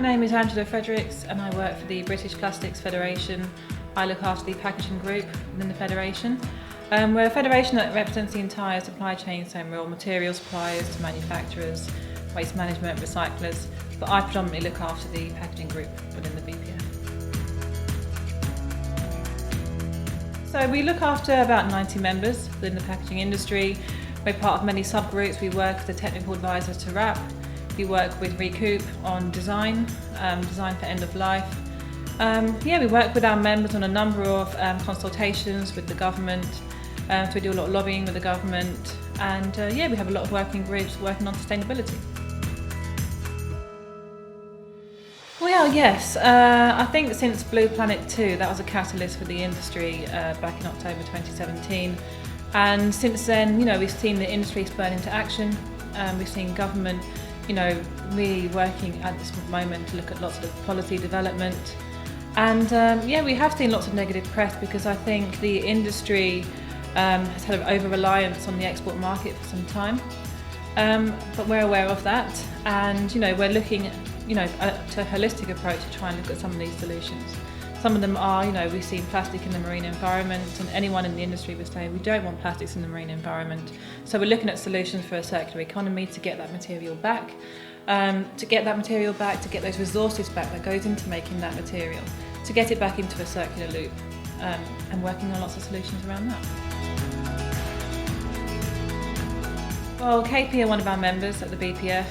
My name is Fredericks and I work for the British Plastics Federation. I look after the packaging group within the federation. We're a federation that represents the entire supply chain, so raw material suppliers to manufacturers, waste management, recyclers, but I predominantly look after the packaging group within the BPF. So we look after about 90 members within the packaging industry. We're part of many subgroups. We work as the technical advisors to RAP. We work with Recoup on design for end of life. We work with our members on a number of consultations with the government. So we do a lot of lobbying with the government, and we have a lot of working groups working on sustainability. Well, yes, I think since Blue Planet 2, that was a catalyst for the industry back in October 2017. And since then, we've seen the industry spur into action. We've seen government, really working at this moment to look at lots of policy development. And we have seen lots of negative press because I think the industry has had an over-reliance on the export market for some time. But we're aware of that, and we're looking at to a holistic approach to try and look at some of these solutions. Some of them are, we've seen plastic in the marine environment, and anyone in the industry would say we don't want plastics in the marine environment. So we're looking at solutions for a circular economy to get that material back, to get those resources back that goes into making that material, to get it back into a circular loop, and working on lots of solutions around that. Well, KP are one of our members at the BPF,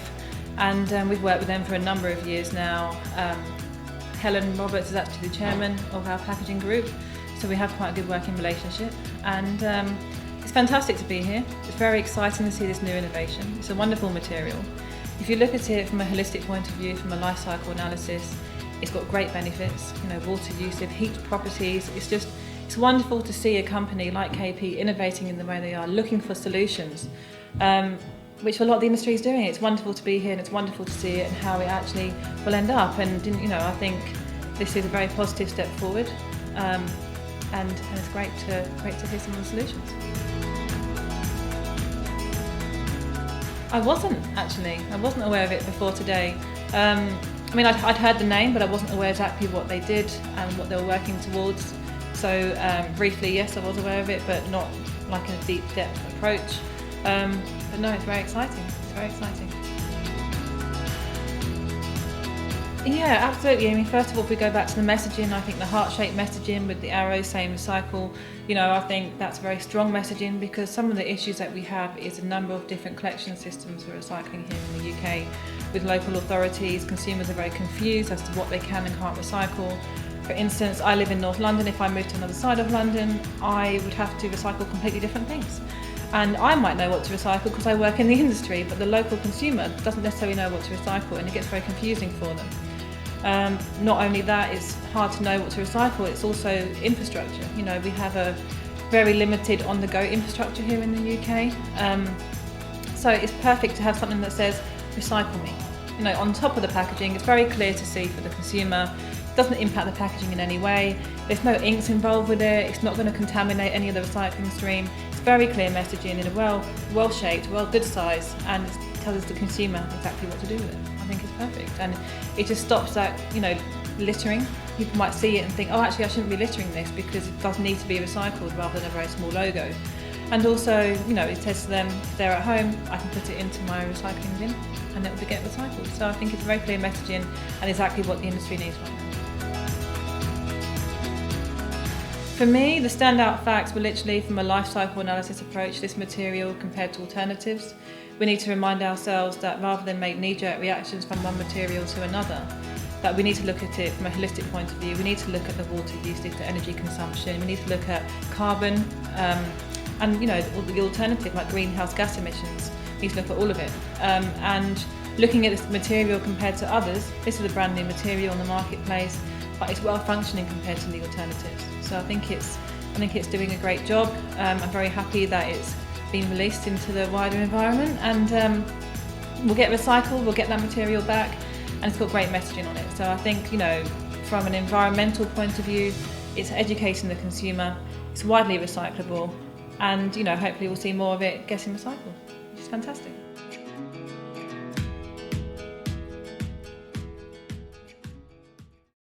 and we've worked with them for a number of years now. Helen Roberts is actually the chairman of our packaging group, so we have quite a good working relationship, and it's fantastic to be here. It's very exciting to see this new innovation. It's a wonderful material. If you look at it from a holistic point of view, from a life cycle analysis, it's got great benefits, water usage, heat properties. It's wonderful to see a company like KP innovating in the way they are, looking for solutions, which a lot of the industry is doing. It's wonderful to be here, and it's wonderful to see it and how it actually will end up. And I think this is a very positive step forward, and it's great to hear some of the solutions. I wasn't aware of it before today. I'd heard the name, but I wasn't aware exactly what they did and what they were working towards. So briefly, yes, I was aware of it, but not like in a deep depth approach. But no, it's very exciting. It's very exciting. Yeah, absolutely. First of all, if we go back to the messaging, I think the heart-shaped messaging with the arrows saying recycle, I think that's very strong messaging, because some of the issues that we have is a number of different collection systems for recycling here in the UK. With local authorities, consumers are very confused as to what they can and can't recycle. For instance, I live in North London. If I moved to another side of London, I would have to recycle completely different things. And I might know what to recycle because I work in the industry, but the local consumer doesn't necessarily know what to recycle, and it gets very confusing for them. Not only that, it's hard to know what to recycle, it's also infrastructure. We have a very limited on-the-go infrastructure here in the UK. So it's perfect to have something that says, recycle me. On top of the packaging, it's very clear to see for the consumer. It doesn't impact the packaging in any way. There's no inks involved with it. It's not going to contaminate any of the recycling stream. It's very clear messaging in a well-shaped, good size, and it tells the consumer exactly what to do with it. I think it's perfect, and it just stops that, littering. People might see it and think, oh, actually I shouldn't be littering this because it does need to be recycled, rather than a very small logo. And also, it says to them, if they're at home, I can put it into my recycling bin and it will get recycled. So I think it's very clear messaging and exactly what the industry needs right now. For me, the standout facts were literally from a life cycle analysis approach, this material compared to alternatives. We need to remind ourselves that rather than make knee-jerk reactions from one material to another, that we need to look at it from a holistic point of view. We need to look at the water usage, the energy consumption. We need to look at carbon, and the alternative like greenhouse gas emissions. We need to look at all of it. And looking at this material compared to others, this is a brand new material on the marketplace, but it's well functioning compared to the alternatives. So I think it's doing a great job. I'm very happy that it's been released into the wider environment, and we'll get recycled, we'll get that material back, and it's got great messaging on it. So I think, from an environmental point of view, it's educating the consumer, it's widely recyclable, and hopefully we'll see more of it getting recycled, which is fantastic.